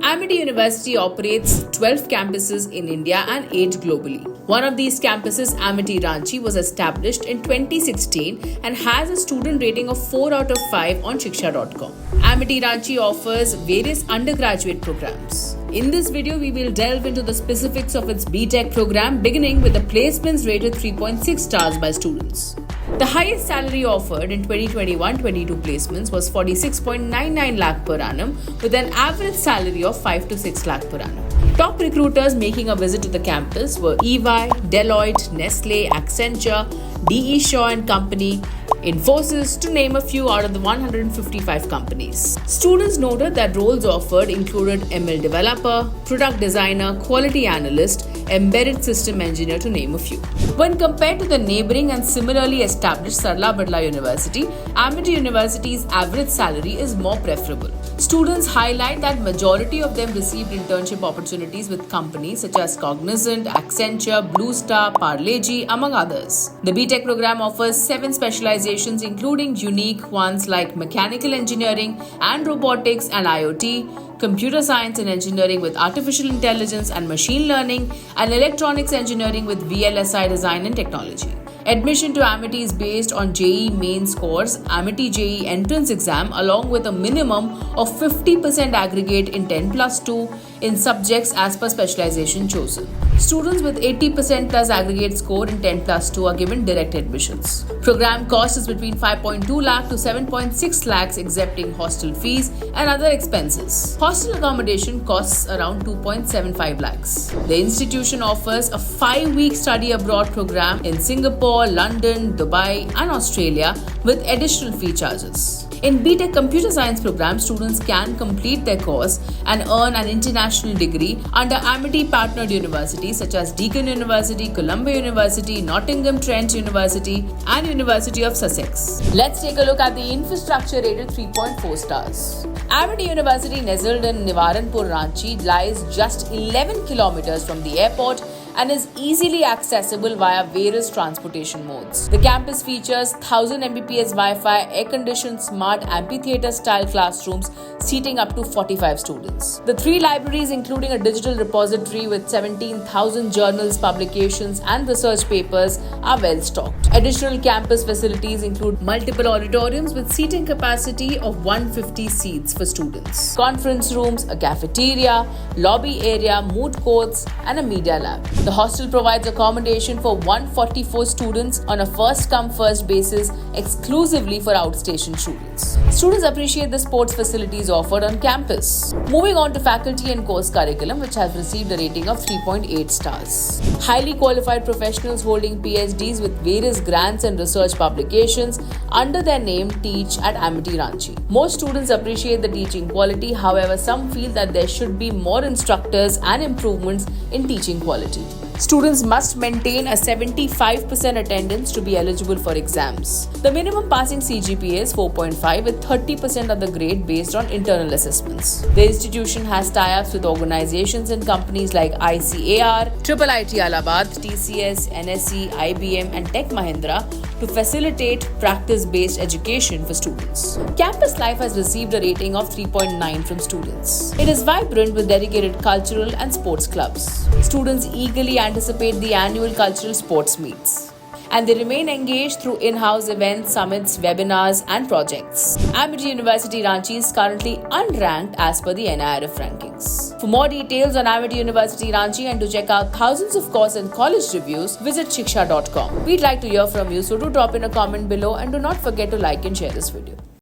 Amity University operates 12 campuses in India and 8 globally. One of these campuses, Amity Ranchi, was established in 2016 and has a student rating of 4 out of 5 on Shiksha.com. Amity Ranchi offers various undergraduate programs. In this video, we will delve into the specifics of its BTech program, beginning with the placements rated 3.6 stars by students. The highest salary offered in 2021-22 placements was 46.99 lakh per annum, with an average salary of 5 to 6 lakh per annum. Top recruiters making a visit to the campus were EY, Deloitte, Nestle, Accenture, DE Shaw and Company, Infosys, to name a few out of the 155 companies. Students noted that roles offered included ML developer, product designer, quality analyst, embedded system engineer, to name a few. When compared to the neighboring and similarly established Sarla Badla University, Amity University's average salary is more preferable. Students highlight that majority of them received internship opportunities with companies such as Cognizant, Accenture, Blue Star, Parle-G, among others. The BTech program offers 7 specializations, including unique ones like mechanical engineering and robotics and IoT, computer science and engineering with artificial intelligence and machine learning, and electronics engineering with VLSI design and technology. Admission to Amity is based on JEE main scores, Amity JEE entrance exam, along with a minimum of 50% aggregate in 10+2 in subjects as per specialization chosen. Students with 80% plus aggregate score in 10+2 are given direct admissions. Program cost is between 5.2 lakh to 7.6 lakhs, excepting hostel fees and other expenses. Hostel accommodation costs around 2.75 lakhs. The institution offers a 5-week study abroad program in Singapore, London, Dubai and Australia with additional fee charges. In BTech Computer Science program, students can complete their course and earn an international degree under Amity partnered universities such as Deakin University, Columbia University, Nottingham Trent University and University of Sussex. Let's take a look at the infrastructure rated 3.4 stars. Amity University, nestled in Nivaranpur, Ranchi, lies just 11 kilometers from the airport and is easily accessible via various transportation modes. The campus features 1000 Mbps Wi-Fi, air-conditioned smart amphitheater-style classrooms seating up to 45 students. The 3 libraries, including a digital repository with 17,000 journals, publications and research papers, are well stocked. Additional campus facilities include multiple auditoriums with seating capacity of 150 seats for students, conference rooms, a cafeteria, lobby area, moot courts and a media lab. The hostel provides accommodation for 144 students on a first-come, first basis exclusively for outstation students. Students appreciate the sports facilities offered on campus. Moving on to faculty and course curriculum, which has received a rating of 3.8 stars. Highly qualified professionals holding PhDs with various grants and research publications under their name teach at Amity Ranchi. Most students appreciate the teaching quality, however, some feel that there should be more instructors and improvements in teaching quality. Students must maintain a 75% attendance to be eligible for exams. The minimum passing CGPA is 4.5 with 30% of the grade based on internal assessments. The institution has tie-ups with organizations and companies like ICAR, IIIT Allahabad, TCS, NSE, IBM and Tech Mahindra to facilitate practice-based education for students. Campus life has received a rating of 3.9 from students. It is vibrant with dedicated cultural and sports clubs. Students eagerly anticipate the annual cultural sports meets, and they remain engaged through in-house events, summits, webinars and projects. Amity University Ranchi is currently unranked as per the NIRF rankings. For more details on Amity University Ranchi and to check out thousands of course and college reviews, visit Shiksha.com. We'd like to hear from you, so do drop in a comment below and do not forget to like and share this video.